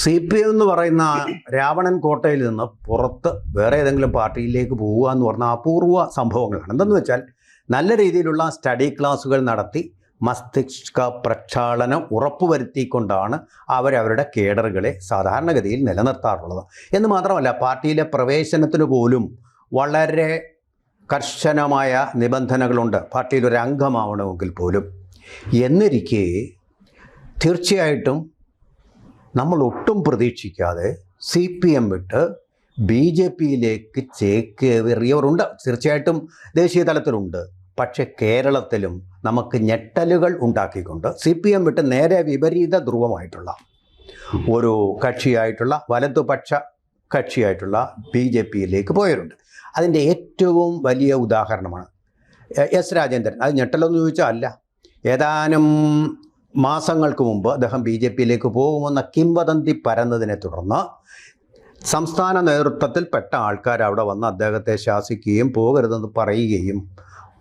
CPM എന്ന് പറയുന്ന രാവണൻ കോട്ടയിൽ നിന്ന് പുറത്ത് വേറെ ഏതെങ്കിലും പാർട്ടിയിലേക്ക് പോവുക എന്ന് പറഞ്ഞാൽ അപൂർവ സംഭവങ്ങളാണ്. എന്തെന്ന് വെച്ചാൽ നല്ല രീതിയിലുള്ള സ്റ്റഡി ക്ലാസ്സുകൾ നടത്തി മസ്തിഷ്ക പ്രക്ഷാളനം ഉറപ്പുവരുത്തിക്കൊണ്ടാണ് അവരവരുടെ കേഡറുകളെ സാധാരണഗതിയിൽ നിലനിർത്താറുള്ളത്. എന്ന് മാത്രമല്ല, പാർട്ടിയിലെ പ്രവേശനത്തിന് പോലും വളരെ കർശനമായ നിബന്ധനകളുണ്ട്, പാർട്ടിയിലൊരു അംഗമാവണമെങ്കിൽ പോലും. എന്നിരിക്കെ തീർച്ചയായിട്ടും നമ്മൾ ഒട്ടും പ്രതീക്ഷിക്കാതെ CPM വിട്ട് BJPയിലേക്ക് ചേക്കേറിയവരുണ്ട്. തീർച്ചയായിട്ടും ദേശീയ തലത്തിലുണ്ട്. പക്ഷേ കേരളത്തിലും നമുക്ക് ഞെട്ടലുകൾ ഉണ്ടാക്കിക്കൊണ്ട് CPM വിട്ട് നേരെ വിപരീത ധ്രുവമായിട്ടുള്ള ഒരു കക്ഷിയായിട്ടുള്ള വലതുപക്ഷ കക്ഷിയായിട്ടുള്ള BJPയിലേക്ക് പോയവരുണ്ട്. അതിൻ്റെ ഏറ്റവും വലിയ ഉദാഹരണമാണ് S. രാജേന്ദ്രൻ. അത് ഞെട്ടലെന്ന് ചോദിച്ചാൽ അല്ല, ഏതാനും മാസങ്ങൾക്ക് മുമ്പ് അദ്ദേഹം BJPയിലേക്ക് പോകുമെന്ന കിംവദന്തി പരന്നതിനെ തുടർന്ന് സംസ്ഥാന നേതൃത്വത്തിൽപ്പെട്ട ആൾക്കാർ അവിടെ വന്ന് അദ്ദേഹത്തെ ശാസിക്കുകയും പോകരുതെന്ന് പറയുകയും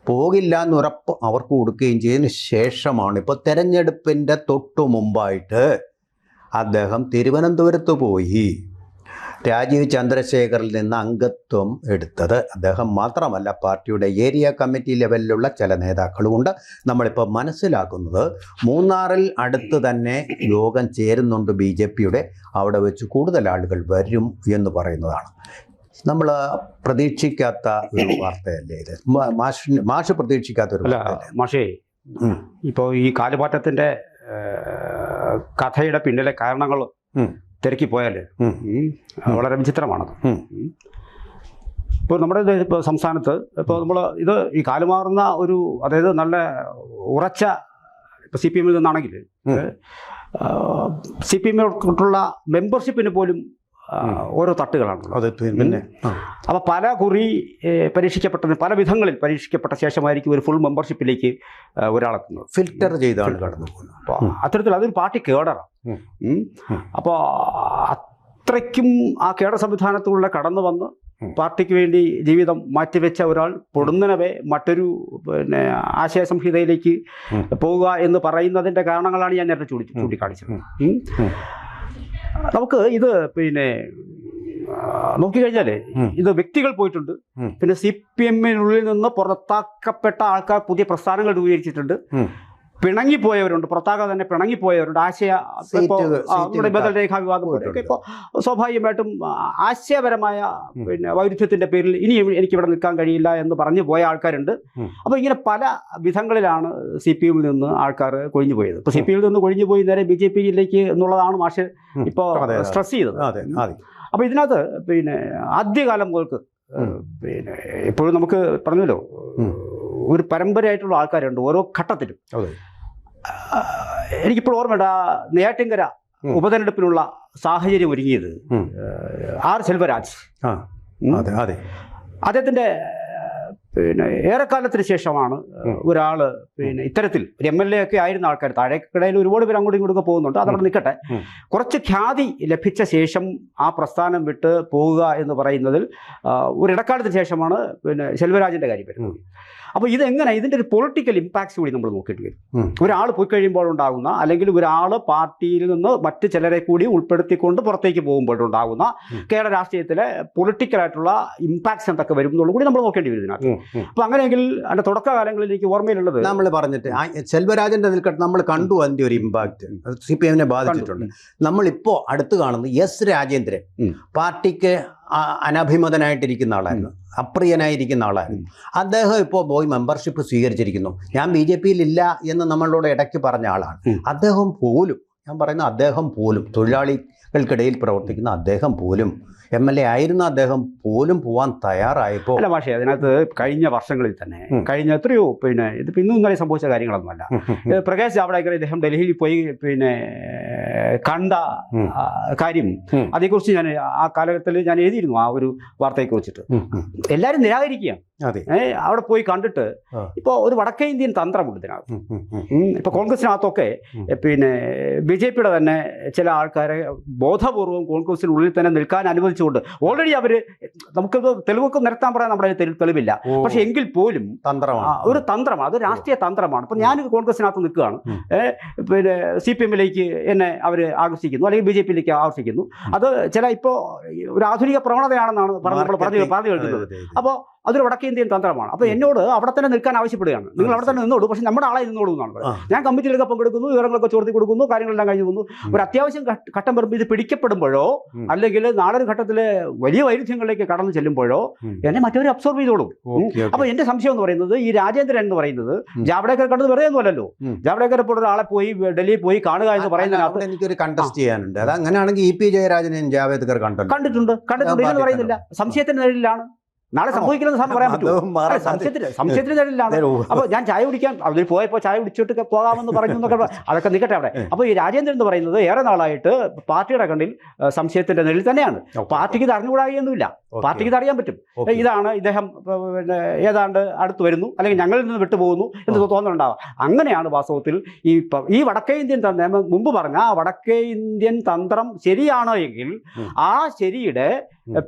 പോകില്ല എന്നുറപ്പ് അവർക്ക് കൊടുക്കുകയും ചെയ്തതിന് ശേഷമാണ് ഇപ്പോൾ തെരഞ്ഞെടുപ്പിൻ്റെ തൊട്ടു മുമ്പായിട്ട് അദ്ദേഹം തിരുവനന്തപുരത്ത് പോയി രാജീവ് ചന്ദ്രശേഖറിൽ നിന്ന് അംഗത്വം എടുത്തത്. അദ്ദേഹം മാത്രമല്ല, പാർട്ടിയുടെ ഏരിയ കമ്മിറ്റി ലെവലിലുള്ള ചില നേതാക്കളുമുണ്ട്. നമ്മളിപ്പോൾ മനസ്സിലാക്കുന്നത് മൂന്നാറിൽ അടുത്ത് തന്നെ യോഗം ചേരുന്നുണ്ട് BJPയുടെ. അവിടെ വെച്ച് കൂടുതൽ ആളുകൾ വരും എന്ന് പറയുന്നതാണ്. നമ്മൾ പ്രതീക്ഷിക്കാത്ത ഒരു വാർത്തയല്ലേ ഇത്? മാഷ് പ്രതീക്ഷിക്കാത്ത ഒരു വാർത്തയല്ലേ മാഷേ? ഇപ്പോൾ ഈ കാലുമാറ്റത്തിൻ്റെ കഥയുടെ പിന്നിലെ കാരണങ്ങൾ തിരക്കി പോയാൽ വളരെ വിചിത്രമാണത്. ഇപ്പോൾ നമ്മുടെ ഇപ്പോൾ സംസ്ഥാനത്ത് ഇപ്പോൾ നമ്മൾ ഈ കാലുമാറുന്ന ഒരു, അതായത് നല്ല ഉറച്ച ഇപ്പോൾ CPMൽ നിന്നാണെങ്കിൽ CPMോട്ടുള്ള മെമ്പർഷിപ്പിന് പോലും ഓരോ തട്ടുകളാണ്. അതെ, പിന്നെ അപ്പോൾ പല കുറി പരീക്ഷിക്കപ്പെട്ട പല വിധങ്ങളിൽ പരീക്ഷിക്കപ്പെട്ട ശേഷമായിരിക്കും ഒരു ഫുൾ മെമ്പർഷിപ്പിലേക്ക് ഒരാളെത്തുന്നത്. ഫിൽറ്റർ ചെയ്താണ് കടന്നു പോകുന്നത്. അപ്പോൾ അത്തരത്തിൽ അതൊരു പാർട്ടി കേഡറാണ്. അപ്പോൾ അത്രയ്ക്കും ആ കേഡർ സംവിധാനത്തിലൂടെ കടന്നു വന്ന് പാർട്ടിക്ക് വേണ്ടി ജീവിതം മാറ്റിവെച്ച ഒരാൾ പൊടുന്നനവേ മറ്റൊരു ആശയ സംഹിതയിലേക്ക് പോവുക എന്ന് പറയുന്നതിൻ്റെ കാരണങ്ങളാണ് ഞാൻ നേരത്തെ ചൂണ്ടിക്കാണിച്ചത്. നമുക്ക് ഇത് നോക്കിക്കഴിഞ്ഞാൽ ഇത് വ്യക്തികൾ പോയിട്ടുണ്ട്. പിന്നെ CPMനുള്ളിൽ നിന്ന് പുറത്താക്കപ്പെട്ട ആൾക്കാർ പുതിയ പ്രസ്ഥാനങ്ങൾ രൂപീകരിച്ചിട്ടുണ്ട്. പിണങ്ങിപ്പോയവരുണ്ട്, പുറത്താക്കാതെ തന്നെ പിണങ്ങിപ്പോയവരുണ്ട്. നമ്മുടെ ബദൽ രേഖാ വിവാദം പോലെയൊക്കെ ഇപ്പോൾ സ്വാഭാവികമായിട്ടും ആശയപരമായ വൈരുദ്ധ്യത്തിൻ്റെ പേരിൽ ഇനിയും എനിക്കിവിടെ നിൽക്കാൻ കഴിയില്ല എന്ന് പറഞ്ഞു പോയ ആൾക്കാരുണ്ട്. അപ്പോൾ ഇങ്ങനെ പല വിധങ്ങളിലാണ് CPMൽ നിന്ന് ആൾക്കാർ കൊഴിഞ്ഞു പോയത്. ഇപ്പോൾ CPMൽ നിന്ന് കൊഴിഞ്ഞു പോയി നേരെ BJPയിലേക്ക് എന്നുള്ളതാണ് മാഷ് ഇപ്പോൾ സ്ട്രെസ് ചെയ്തത്. അപ്പോൾ ഇതിനകത്ത് ആദ്യകാലം മുതൽക്ക് എപ്പോഴും നമുക്ക് പറഞ്ഞല്ലോ, ഒരു പരമ്പരയായിട്ടുള്ള ആൾക്കാരുണ്ട് ഓരോ ഘട്ടത്തിലും. എനിക്കിപ്പോൾ ഓർമ്മയുണ്ട്, നെയ്യാറ്റിൻകര ഉപതെരഞ്ഞെടുപ്പിനുള്ള സാഹചര്യം ഒരുങ്ങിയത് R. സെൽവരാജ്. അദ്ദേഹത്തിൻ്റെ ഏറെക്കാലത്തിന് ശേഷമാണ് ഒരാൾ ഇത്തരത്തിൽ ഒരു MLA ഒക്കെ ആയിരുന്ന ആൾക്കാർ, താഴേക്കിടയിൽ ഒരുപാട് പേര് അങ്ങോട്ടും ഇങ്ങോട്ടൊക്കെ പോകുന്നുണ്ട്, അതവിടെ നിൽക്കട്ടെ, കുറച്ച് ഖ്യാതി ലഭിച്ച ശേഷം ആ പ്രസ്ഥാനം വിട്ട് പോവുക എന്ന് പറയുന്നതിൽ ഒരിടക്കാലത്തിന് ശേഷമാണ് സെൽവരാജിൻ്റെ കാര്യം വരുന്നത്. അപ്പോൾ ഇതെങ്ങനെ, ഇതിൻ്റെ ഒരു പൊളിറ്റിക്കൽ ഇമ്പാക്ട്സ് കൂടി നമ്മൾ നോക്കേണ്ടി വരും. ഒരാൾ പോയി കഴിയുമ്പോൾ ഉണ്ടാകുന്ന, അല്ലെങ്കിൽ ഒരാൾ പാർട്ടിയിൽ നിന്ന് മറ്റ് ചിലരെ കൂടി ഉൾപ്പെടുത്തിക്കൊണ്ട് പുറത്തേക്ക് പോകുമ്പോഴുണ്ടാകുന്ന കേരള രാഷ്ട്രീയത്തിലെ പൊളിറ്റിക്കലായിട്ടുള്ള ഇമ്പാക്ട്സ് എന്തൊക്കെ വരും എന്നുള്ളത് കൂടി നമ്മൾ നോക്കേണ്ടി വരും ഇതിനകത്ത്. അപ്പോൾ അങ്ങനെയെങ്കിൽ അതിൻ്റെ തുടക്കകാലങ്ങളിൽ എനിക്ക് ഓർമ്മയിലുള്ളത്, നമ്മൾ പറഞ്ഞിട്ട് സെൽവരാജൻ്റെ നിൽക്കട്ടെ, നമ്മൾ കണ്ടു അതിൻ്റെ ഒരു ഇമ്പാക്റ്റ് CPMനെ ബാധിച്ചിട്ടുണ്ട്. നമ്മളിപ്പോൾ അടുത്ത് കാണുന്നത് S. രാജേന്ദ്രൻ പാർട്ടിക്ക് അനഭിമതനായിട്ടിരിക്കുന്ന ആളായിരുന്നു, അപ്രിയനായിരിക്കുന്ന ആളായിരുന്നു. അദ്ദേഹം ഇപ്പോൾ പോയി മെമ്പർഷിപ്പ് സ്വീകരിച്ചിരിക്കുന്നു. ഞാൻ BJPയിൽ ഇല്ല എന്ന് നമ്മളോട് ഇടയ്ക്ക് പറഞ്ഞ ആളാണ്. അദ്ദേഹം പോലും, ഞാൻ പറയുന്ന അദ്ദേഹം പോലും, തൊഴിലാളികൾക്കിടയിൽ പ്രവർത്തിക്കുന്ന അദ്ദേഹം പോലും, MLA ആയിരുന്ന അദ്ദേഹം പോലും പോകാൻ തയ്യാറായപ്പോൾ. അല്ല പക്ഷേ അതിനകത്ത് കഴിഞ്ഞ വർഷങ്ങളിൽ തന്നെ, കഴിഞ്ഞ എത്രയോ ഇതിപ്പോൾ ഇന്നും ഇന്നലെ സംഭവിച്ച കാര്യങ്ങളൊന്നുമല്ല. പ്രകാശ് ജാവ്ദേക്കർ ഇദ്ദേഹം ഡൽഹിയിൽ പോയി കണ്ട കാര്യം, അതേക്കുറിച്ച് ഞാൻ ആ കാലഘട്ടത്തിൽ ഞാൻ എഴുതിയിരുന്നു ആ ഒരു വാർത്തയെക്കുറിച്ചിട്ട്. എല്ലാവരും നിരാകരിക്കുകയാണ്. അതെ. അവിടെ പോയി കണ്ടിട്ട് ഇപ്പോൾ ഒരു വടക്കേ ഇന്ത്യൻ തന്ത്രമുണ്ട് ഇതിനകത്ത്. ഇപ്പോൾ കോൺഗ്രസിനകത്തൊക്കെ പിന്നെ BJP-യുടെ തന്നെ ചില ആൾക്കാരെ ബോധപൂർവം കോൺഗ്രസിനുള്ളിൽ തന്നെ നിൽക്കാൻ അനുവദിച്ചുകൊണ്ട് ഓൾറെഡി അവർ നമുക്കത് തെളിവൊക്കെ നിരത്താൻ പറയാൻ നമ്മുടെ തെളിവില്ല. പക്ഷെ എങ്കിൽ പോലും ഒരു തന്ത്രമാണ്, അത് രാഷ്ട്രീയ തന്ത്രമാണ്. ഇപ്പം ഞാൻ കോൺഗ്രസിനകത്ത് നിൽക്കുകയാണ്, പിന്നെ CPM-ലേക്ക് എന്നെ അവർ ആകർഷിക്കുന്നു, അല്ലെങ്കിൽ BJP-യിലേക്ക് ആകർഷിക്കുന്നു. അത് ചില ഇപ്പോൾ ഒരു ആധുനിക പ്രവണതയാണെന്നാണ് നമ്മൾ പറഞ്ഞു കേൾക്കുന്നത്. അപ്പോൾ അതൊരു വടക്കേ ഇന്ത്യൻ തന്ത്രമാണ്. അപ്പോൾ എന്നോട് അവിടെ തന്നെ നിൽക്കാൻ ആവശ്യപ്പെടുകയാണ്. നിങ്ങൾ അവിടെ തന്നെ നിന്നോളൂ, പക്ഷേ നമ്മുടെ ആളെ നിന്നോളൂ എന്നാണ് പറയുന്നത്. ഞാൻ കമ്മിറ്റിയിലൊക്കെ പങ്കെടുക്കുന്നു, വിവരങ്ങളൊക്കെ ചോർത്തി കൊടുക്കുന്നു, കാര്യങ്ങളെല്ലാം കഴിഞ്ഞു പോകുന്നു. ഒരു അത്യാവശ്യം ഘട്ടം വരുമ്പോൾ ഇത് പിടിക്കപ്പെടുമ്പോഴോ അല്ലെങ്കിൽ നാളൊരു ഘട്ടത്തിൽ വലിയ വൈരുദ്ധ്യങ്ങളിലേക്ക് കടന്നു ചെല്ലുമ്പോഴോ എന്നെ മറ്റവരെ അബ്സോർവ് ചെയ്തോളൂ. അപ്പോൾ എന്റെ സംശയം എന്ന് പറയുന്നത് ഈ രാജേന്ദ്രൻ എന്ന് പറയുന്നത് ജാവ്ദേക്കർ കണ്ടത് വെറുതെ ഒന്നുമല്ലല്ലോ. ജാവ്ദേക്കർ ഇപ്പോൾ ഒരാളെ പോയി ഡൽഹിയിൽ പോയി കാണുക എന്ന് പറയുന്നതിനകത്ത് എനിക്കൊരു കണ്ടസ്റ്റ് ചെയ്യാനുണ്ട്. അത് അങ്ങനെയാണെങ്കിൽ EP ജയരാജനെയും ജാവേദ്കർ കണ്ടിട്ടുണ്ട് ഇല്ലെന്ന് പറയുന്നില്ല. സംശയത്തിന് നിഴലിലാണ്. നാളെ സംഭവിക്കില്ലെന്ന് സാറിന് പറയാൻ പറ്റുമോ? സംശയത്തിന് നിഴലിലാണ്. അപ്പോൾ ഞാൻ ചായ കുടിക്കാൻ അതിൽ പോയപ്പോൾ ചായ കുടിച്ചിട്ട് പോകാമെന്ന് പറഞ്ഞു എന്നൊക്കെ അതൊക്കെ നിൽക്കട്ടെ അവിടെ. അപ്പോൾ ഈ രാജേന്ദ്രൻ എന്ന് പറയുന്നത് ഏറെ നാളായിട്ട് പാർട്ടിയുടെ കണ്ണിൽ സംശയത്തിന്റെ നിഴലിൽ തന്നെയാണ്. പാർട്ടിക്ക് ഇത് അറിഞ്ഞുകൂടാകുന്നില്ല, പാർട്ടിക്ക് ഇത് അറിയാൻ പറ്റും. ഇതാണ് ഇദ്ദേഹം പിന്നെ ഏതാണ്ട് അടുത്ത് വരുന്നു, അല്ലെങ്കിൽ ഞങ്ങളിൽ നിന്ന് വിട്ടുപോകുന്നു എന്ന് തോന്നലുണ്ടാവാം. അങ്ങനെയാണ് വാസ്തവത്തിൽ ഈ വടക്കേ ഇന്ത്യൻ തന്ത്രം മുമ്പ് പറഞ്ഞ ആ വടക്കേ ഇന്ത്യൻ തന്ത്രം ശരിയാണോ എങ്കിൽ ആ ശരിയുടെ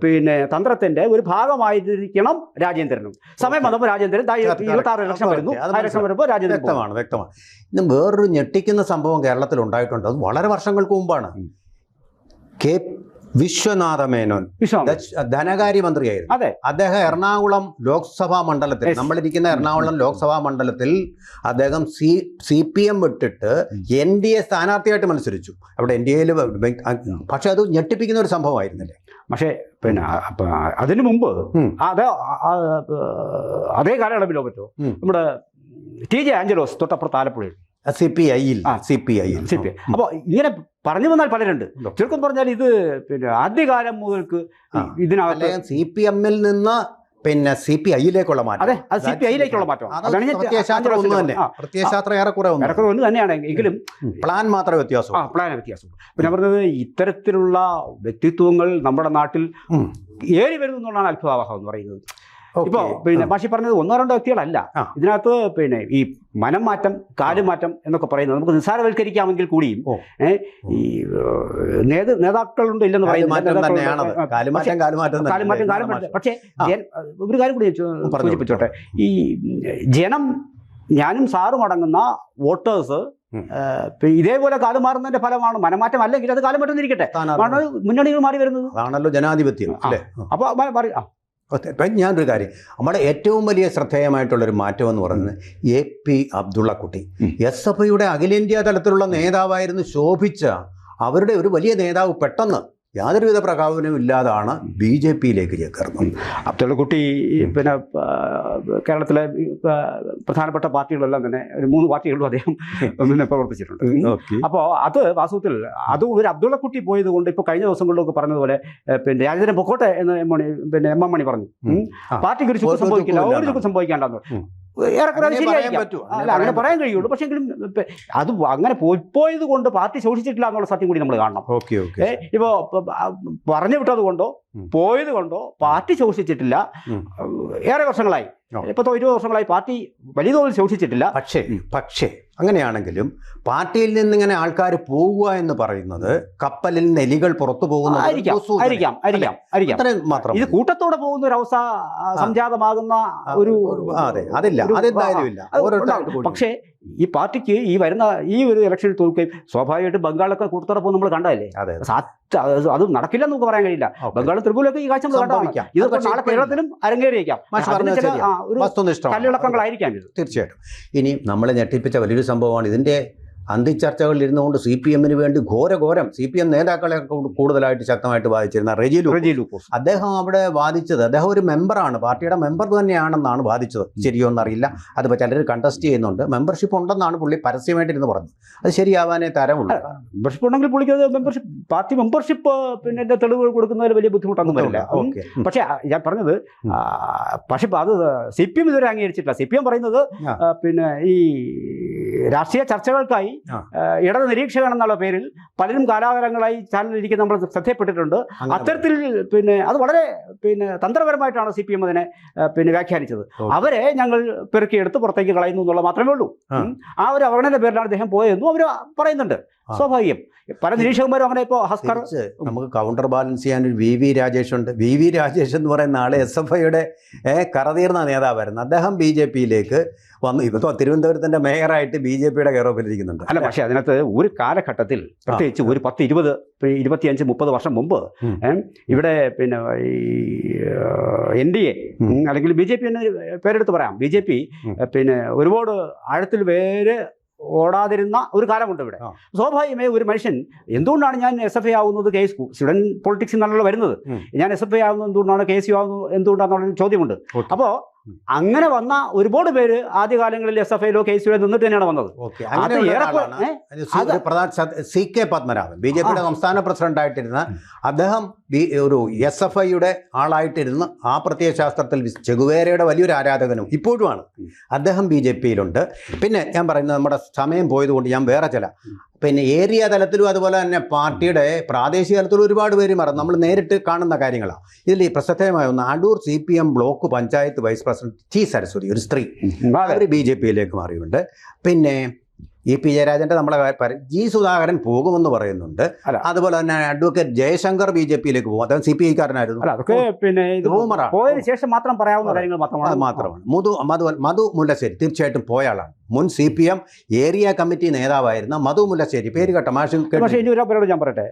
പിന്നെ തന്ത്രത്തിന്റെ ഒരു ഭാഗമായിരിക്കണം രാജേന്ദ്രനും. സമയം വന്നപ്പോൾ രാജേന്ദ്രൻ 26 ഇലക്ഷൻ വരുന്നു, ആ ഇലക്ഷൻ വരുമ്പോൾ രാജേന്ദ്രൻ വ്യക്തമാണ്. ഇന്ന് വേറൊരു ഞെട്ടിക്കുന്ന സംഭവം കേരളത്തിൽ ഉണ്ടായിട്ടുണ്ട്. അത് വളരെ വർഷങ്ങൾക്ക് മുമ്പാണ്. K. വിശ്വനാഥ മേനോൻ ധനകാര്യമന്ത്രിയായിരുന്നു. അദ്ദേഹം എറണാകുളം ലോക്സഭാ മണ്ഡലത്തിൽ, നമ്മളിരിക്കുന്ന എറണാകുളം ലോക്സഭാ മണ്ഡലത്തിൽ അദ്ദേഹം CPM വിട്ടിട്ട് NDA സ്ഥാനാർത്ഥിയായിട്ട് മത്സരിച്ചു. അവിടെ NDAയിൽ പക്ഷെ അത് ഞെട്ടിപ്പിക്കുന്ന ഒരു സംഭവമായിരുന്നില്ലേ? പക്ഷേ പിന്നെ അതിനു മുമ്പ് അതേ കാലയളവിലോ പറ്റുമോ നമ്മുടെ TJ ആഞ്ചലോസ് തൊട്ടപ്പുറത്ത് ആലപ്പുഴയിൽ CPI. അപ്പോൾ ഇങ്ങനെ പറഞ്ഞു വന്നാൽ പലരുണ്ട്. ചുരുക്കം പറഞ്ഞാൽ ഇത് പിന്നെ ആദ്യകാലം മുതൽക്ക് ഇതിനകത്ത് CPM-ൽ നിന്ന് പിന്നെ CPI-യിലേക്കുള്ള മാറ്റം. അതെ, അത് CPI-യിലേക്കുള്ള മാറ്റം. പ്രത്യയശാസ്ത്രം ഏറെക്കുറെ ഒന്ന് തന്നെയാണ്, എങ്കിലും പ്ലാൻ മാത്രമേ വ്യത്യാസം. പിന്നെ പറഞ്ഞത് ഇത്തരത്തിലുള്ള വ്യക്തിത്വങ്ങൾ നമ്മുടെ നാട്ടിൽ ഏറി വരുന്നു എന്നുള്ളതാണ് അത്ഭുതാവഹം എന്ന് പറയുന്നത്. ഇപ്പോ പിന്നെ മാഷി പറഞ്ഞത് 1-2 വ്യക്തികളല്ല ഇതിനകത്ത്. പിന്നെ ഈ മനം മാറ്റം, കാലുമാറ്റം എന്നൊക്കെ പറയുന്നത് നമുക്ക് നിസ്സാരവൽക്കരിക്കാമെങ്കിൽ കൂടിയും ഈ നേതാക്കളുണ്ട് ഇല്ലെന്ന് പറയുന്നത്. പക്ഷേ ഒരു കാര്യം കൂടി സൂചിപ്പിച്ചോട്ടെ, ഈ ജനം, ഞാനും സാറും അടങ്ങുന്ന വോട്ടേഴ്സ് ഇതേപോലെ കാലുമാറുന്നതിന്റെ ഫലമാണ് മനമാറ്റം. അല്ലെങ്കിൽ അത് കാലുമാറ്റം ഇരിക്കട്ടെ, മുന്നണികൾ മാറി വരുന്നത് ആണല്ലോ ജനാധിപത്യം. അപ്പൊ ഞാനൊരു കാര്യം, നമ്മുടെ ഏറ്റവും വലിയ ശ്രദ്ധേയമായിട്ടുള്ളൊരു മാറ്റം എന്ന് പറയുന്നത് AP അബ്ദുള്ളക്കുട്ടി. SFIയുടെ അഖിലേന്ത്യാ തലത്തിലുള്ള നേതാവായിരുന്നു ശോഭിച്ച അവരുടെ ഒരു വലിയ നേതാവ് പെട്ടെന്ന് യാതൊരുവിധ പ്രകോപനവും ഇല്ലാതാണ് BJP-യിലേക്ക് ചേർന്നത്. അബ്ദുള്ളക്കുട്ടി പിന്നെ കേരളത്തിലെ പ്രധാനപ്പെട്ട പാർട്ടികളെല്ലാം തന്നെ ഒരു 3 പാർട്ടികളിലും അദ്ദേഹം പിന്നെ പ്രവർത്തിച്ചിട്ടുണ്ട്. അപ്പോൾ അത് വാസ്തവത്തിൽ അത് ഒരു അബ്ദുള്ളക്കുട്ടി പോയത് കൊണ്ട് ഇപ്പോൾ കഴിഞ്ഞ ദിവസങ്ങളിലൊക്കെ പറഞ്ഞതുപോലെ പിന്നെ രാജേന്ദ്രൻ പൊക്കോട്ടെ എന്ന് MM മണി പറഞ്ഞു. പാർട്ടിക്ക് ഒരു ചുക്ക് സംഭവിക്കില്ല, ഒരു ചുക്ക് സംഭവിക്കാണ്ടെന്ന്. ഏറെക്കുറെ അങ്ങനെ പറയാൻ കഴിയുള്ളൂ. പക്ഷെ എങ്കിലും അത് അങ്ങനെ പോയത് കൊണ്ട് പാർട്ടി ശോഷിച്ചിട്ടില്ല എന്നുള്ള സത്യം കൂടി നമ്മൾ കാണണം. ഇപ്പോ പറഞ്ഞു വിട്ടത് കൊണ്ടോ പോയത് കൊണ്ടോ പാർട്ടി ശോഷിച്ചിട്ടില്ല. ഏറെ വർഷങ്ങളായി, 10-20 വർഷങ്ങളായി പാർട്ടി വലിയ തോതിൽ ശോഷിച്ചിട്ടില്ല. പക്ഷേ അങ്ങനെയാണെങ്കിലും പാർട്ടിയിൽ നിന്നിങ്ങനെ ആൾക്കാർ പോവുക എന്ന് പറയുന്നത് കപ്പലിൽ നിന്ന് എലികൾ പുറത്തു പോകുന്ന മാത്രം. ഇത് കൂട്ടത്തോടെ പോകുന്ന ഒരു അവസ്ഥ സംജാതമാകുന്ന ഒരു പക്ഷേ ഈ പാർട്ടിക്ക് ഈ വരുന്ന ഈ ഒരു ഇലക്ഷനിൽ തോൽക്കുകയും സ്വാഭാവികമായിട്ട് ബംഗാളൊക്കെ കൂട്ടത്തോടെ പോകും നമ്മൾ കണ്ടതല്ലേ. അത് നടക്കില്ല നമുക്ക് പറയാൻ കഴിയില്ല. ബംഗാൾ ത്രിപുരയൊക്കെ ഈ കാഴ്ച കണ്ടാണ്. ഇത് നാളെ കേരളത്തിലും അരങ്ങേറിയേക്കാം. കല്ലിളക്കങ്ങളായിരിക്കാം ഇത് തീർച്ചയായിട്ടും. ഇനി നമ്മളെ ഞെട്ടിപ്പിച്ച വലിയൊരു സംഭവമാണ് ഇതിൻ്റെ അന്തിച്ചർച്ചകളിൽ ഇരുന്നുകൊണ്ട് CPM-ന് വേണ്ടി ഘോരം CPM നേതാക്കളെ കൂടുതലായിട്ട് ശക്തമായിട്ട് വാദിച്ചിരുന്ന റെജി ലൂക്കോസ്. അദ്ദേഹം അവിടെ വാദിച്ചത്, അദ്ദേഹം ഒരു മെമ്പറാണ്, പാർട്ടിയുടെ മെമ്പർ തന്നെയാണെന്നാണ് വാദിച്ചത്. ശരിയോ എന്നറിയില്ല. അതിപ്പോൾ ചിലർ കണ്ടസ്റ്റ് ചെയ്യുന്നുണ്ട്. മെമ്പർഷിപ്പ് ഉണ്ടെന്നാണ് പുള്ളി പരസ്യമായിട്ടിരുന്ന് പറഞ്ഞത്. അത് ശരിയാവാനേ തരമുള്ളൂ. മെമ്പർഷിപ്പ് ഉണ്ടെങ്കിൽ പുള്ളിക്ക് പാർട്ടി മെമ്പർഷിപ്പ് പിന്നെ തെളിവുകൾ കൊടുക്കുന്നതിൽ വലിയ ബുദ്ധിമുട്ടൊന്നും വരില്ല. പക്ഷേ ഞാൻ പറഞ്ഞത് പക്ഷെ അത് CPM ഇതുവരെ അംഗീകരിച്ചിട്ടില്ല. CPM പറയുന്നത് പിന്നെ ഈ രാഷ്ട്രീയ ചർച്ചകൾക്കായി ഇടത് നിരീക്ഷകൻ എന്നുള്ള പേരിൽ പലരും കാലാകാലങ്ങളായി ചാനലിരിക്കുന്ന നമ്മൾ ശ്രദ്ധയപ്പെട്ടിട്ടുണ്ട്. അത്തരത്തിൽ പിന്നെ അത് വളരെ തന്ത്രപരമായിട്ടാണ് CPM അതിനെ വ്യാഖ്യാനിച്ചത്. അവരെ ഞങ്ങൾ പെറുക്കിയെടുത്ത് പുറത്തേക്ക് കളയുന്നു എന്നുള്ളത് മാത്രമേ ഉള്ളൂ. ആ ഒരു അവഗണന പേരിലാണ് അദ്ദേഹം പോയതെന്നും അവർ പറയുന്നുണ്ട്. സ്വാഭാവികം. പല നിരീക്ഷകന്മാരും അങ്ങനെ ഇപ്പോൾ ഹസ്കർ നമുക്ക് കൗണ്ടർ ബാലൻസ് ചെയ്യാൻ ഒരു VV രാജേഷ് ഉണ്ട്. VV രാജേഷ് എന്ന് പറയുന്ന ആള് SFIയുടെ കറതീർന്ന നേതാവായിരുന്നു. അദ്ദേഹം BJPയിലേക്ക് വന്നു. ഇപ്പോൾ തിരുവനന്തപുരത്തിന്റെ മേയറായിട്ട് BJPയുടെ കെയറോഫിലിരിക്കുന്നുണ്ട്. അല്ല, പക്ഷേ അതിനകത്ത് ഒരു കാലഘട്ടത്തിൽ പ്രത്യേകിച്ച് ഒരു 10, 20, 25, 30 വർഷം മുമ്പ് ഇവിടെ ഈ NDA അല്ലെങ്കിൽ BJP എന്ന് പേരെടുത്ത് പറയാം. BJP ഒരുപാട് ആഴത്തിൽ വേര് ഓടാതിരുന്ന ഒരു കാലമുണ്ട് ഇവിടെ. സ്വാഭാവികമായി ഒരു മനുഷ്യൻ എന്തുകൊണ്ടാണ് ഞാൻ SFI ആവുന്നത്, സ്റ്റുഡന്റ് പൊളിറ്റിക്സ് എന്നാണല്ലോ വരുന്നത്, ഞാൻ SFI ആവുന്നത് എന്തുകൊണ്ടാണ്, KSU ആവുന്നത് എന്തുകൊണ്ടാണെന്നുള്ള ചോദ്യമുണ്ട്. അപ്പോൾ അങ്ങനെ വന്ന ഒരുപാട് പേര് ആദ്യകാലങ്ങളിൽ SFIയിലോ KSUയിലോ നിന്നിട്ട് തന്നെയാണ് വന്നത്. CK പത്മനാഭൻ BJPയുടെ സംസ്ഥാന പ്രസിഡന്റ് ആയിട്ടിരുന്ന അദ്ദേഹം ഒരു SFIയുടെ ആളായിട്ടിരുന്ന് ആ പ്രത്യയശാസ്ത്രത്തിൽ ചെഗുവേരയുടെ വലിയൊരു ആരാധകനും ഇപ്പോഴുമാണ്. അദ്ദേഹം BJPയിലുണ്ട്. പിന്നെ ഞാൻ പറയുന്നത് നമ്മുടെ സമയം പോയതുകൊണ്ട് ഞാൻ വേറെ ചില ഏരിയ തലത്തിലും അതുപോലെ തന്നെ പാർട്ടിയുടെ പ്രാദേശിക തലത്തിലും ഒരുപാട് പേര് മാറും. നമ്മൾ നേരിട്ട് കാണുന്ന കാര്യങ്ങളാണ്. ഇതിൽ ഈ പ്രസിദ്ധമായ ഒന്ന് Adoor CPM block panchayat vice president T Saraswathi, ഒരു സ്ത്രീ, അവർ BJPയിലേക്ക് മാറിയുണ്ട്. പിന്നെ EP ജയരാജന്റെ നമ്മളെ G സുധാകരൻ പോകുമെന്ന് പറയുന്നുണ്ട്. അതുപോലെ തന്നെ അഡ്വക്കേറ്റ് ജയശങ്കർ BJPയിലേക്ക് പോകും. അദ്ദേഹം CPI-കാരനായിരുന്നു. പോയതിനു ശേഷം മാത്രം പറയാവുന്ന കാര്യങ്ങൾ മാത്രമാണ്. മധു മുല്ലശ്ശേരി തീർച്ചയായിട്ടും പോയ ആളാണ്. മുൻ CPM ഏരിയ കമ്മിറ്റി നേതാവായിരുന്ന മധു മുല്ലശ്ശേരി, പേര് കേട്ട മാഷ്. പക്ഷേ ഇനി ഒരു പേരോട് ഞാൻ പറയട്ടെ,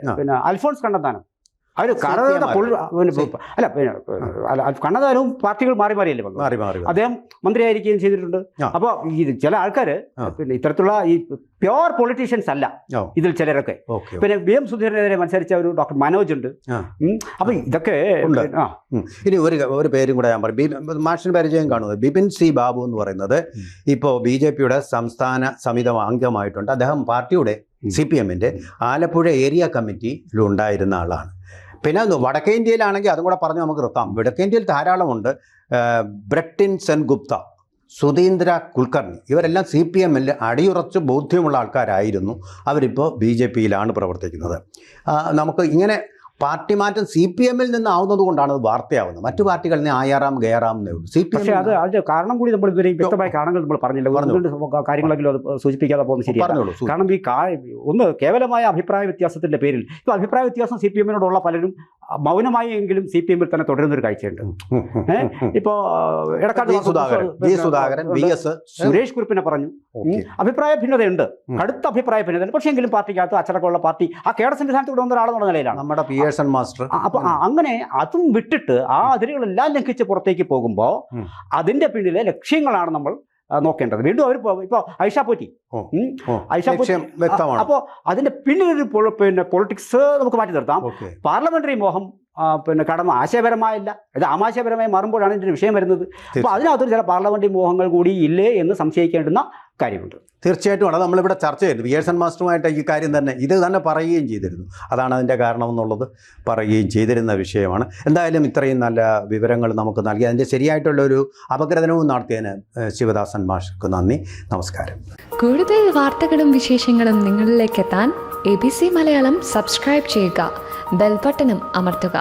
അൽഫോൺസ് കണ്ണന്താനം അവർ കണ്ണന്താനവും പാർട്ടികൾ മാറി മാറിയല്ലേ വന്നു. അദ്ദേഹം മന്ത്രിയായിരിക്കുകയും ചെയ്തിട്ടുണ്ട്. അപ്പോൾ ഈ ചില ആൾക്കാര് ഇത്തരത്തിലുള്ള ഈ പ്യോർ പൊളിറ്റീഷ്യൻസ് അല്ല ഇതിൽ ചിലരൊക്കെ. പിന്നെ BM സുധീരനെതിരെ മത്സരിച്ച ഒരു ഡോക്ടർ മനോജ് ഉണ്ട്. അപ്പൊ ഇതൊക്കെ ഇനി ഒരു പേരും കൂടെ ഞാൻ പറയും, മാഷിന് പരിചയം കാണുന്നത് ബിപിൻ C ബാബു എന്ന് പറയുന്നത് ഇപ്പോൾ BJPയുടെ സംസ്ഥാന സമിതി അംഗമായിട്ടുണ്ട്. അദ്ദേഹം പാർട്ടിയുടെ CPMന്റെ ആലപ്പുഴ ഏരിയ കമ്മിറ്റിയിലുണ്ടായിരുന്ന ആളാണ്. പിന്നെ വടക്കേ ഇന്ത്യയിലാണെങ്കിൽ അതും കൂടെ പറഞ്ഞ് നമുക്ക് നിർത്താം. വടക്കേ ഇന്ത്യയിൽ ധാരാളമുണ്ട്. ബ്രട്ടിൻ സെൻഗുപ്ത, സുധീന്ദ്ര കുൽക്കർണി, ഇവരെല്ലാം CPMൽ അടിയുറച്ച് ബോധ്യമുള്ള ആൾക്കാരായിരുന്നു. അവരിപ്പോൾ BJPയിലാണ് പ്രവർത്തിക്കുന്നത്. നമുക്ക് ഇങ്ങനെ പാർട്ടി മാറ്റം CPMൽ നിന്നാവുന്നത് കൊണ്ടാണ് അത് വാർത്തയാവുന്നത്. മറ്റു പാർട്ടികളിൽ നിന്ന് ആയാറാം ഗയറാം എന്നേ ഉള്ളൂ. പക്ഷേ അതിന്റെ കാരണം കൂടി നമ്മൾ ഇതുവരെ വ്യക്തമായ കാരണങ്ങൾ നമ്മൾ പറഞ്ഞില്ല. കാര്യങ്ങളെങ്കിലും അത് സൂചിപ്പിക്കാതെ പോകുന്നത് ശരിയാണ്. കാരണം ഒന്ന് കേവലമായ അഭിപ്രായ വ്യത്യാസത്തിന്റെ പേരിൽ ഇപ്പോൾ അഭിപ്രായ വ്യത്യാസം CPMനോടുള്ള പലരും മൗനമായി എങ്കിലും CPMൽ തന്നെ തുടരുന്ന ഒരു കാഴ്ചയുണ്ട്. ഇപ്പോൾ സുരേഷ് കുറുപ്പിനെ പറഞ്ഞു അഭിപ്രായ ഭിന്നതയുണ്ട്, കടുത്ത അഭിപ്രായ ഭിന്നതയുണ്ട്. പക്ഷേ എങ്കിലും പാർട്ടിക്കകത്ത് അച്ചടക്കമുള്ള പാർട്ടി ആ കേഡർ സംവിധാനത്തിൽ കൊണ്ടുവന്ന ഒരാളെന്നുള്ള നിലയിലാണ് നമ്മുടെ മാസ്റ്റർ. അപ്പൊ അങ്ങനെ അതും വിട്ടിട്ട് ആ അതിരുകളെല്ലാം ലംഘിച്ച് പുറത്തേക്ക് പോകുമ്പോൾ അതിന്റെ പിന്നിലെ ലക്ഷ്യങ്ങളാണ് നമ്മൾ നോക്കേണ്ടത്. വീണ്ടും അവർ ഇപ്പോൾ ഐഷ പോറ്റി അപ്പോൾ അതിന്റെ പിന്നിലൊരു പൊളിറ്റിക്സ് നമുക്ക് മാറ്റി നിർത്താം. പാർലമെന്ററി മോഹം കടന്ന് ആശയപരമായില്ല, ഇത് ആമാശയപരമായി മാറുമ്പോഴാണ് ഇതിന്റെ വിഷയം വരുന്നത്. അപ്പോൾ അതിനകത്തൊരു ചില പാർലമെന്ററി മോഹങ്ങൾ കൂടി ഇല്ലേ എന്ന് സംശയിക്കേണ്ടുന്ന കാര്യമുണ്ട്. തീർച്ചയായിട്ടും അത് നമ്മളിവിടെ ചർച്ച ചെയ്തു. വിയേഴ്സൺ മാസ്റ്ററുമായിട്ട് ഈ കാര്യം തന്നെ ഇത് തന്നെ പറയുകയും ചെയ്തിരുന്നു. അതാണ് അതിൻ്റെ കാരണമെന്നുള്ളത് പറയുകയും ചെയ്തിരുന്ന വിഷയമാണ്. എന്തായാലും ഇത്രയും നല്ല വിവരങ്ങൾ നമുക്ക് നൽകി അതിൻ്റെ ശരിയായിട്ടുള്ളൊരു അപഗ്രഥനവും നടത്തിയതിന് ശിവദാസൻ മാഷ്ക്ക് നന്ദി. നമസ്കാരം. കൂടുതൽ വാർത്തകളും വിശേഷങ്ങളും നിങ്ങളിലേക്ക് എത്താൻ ABC മലയാളം സബ്സ്ക്രൈബ് ചെയ്യുക, ബെൽ ബട്ടണും അമർത്തുക.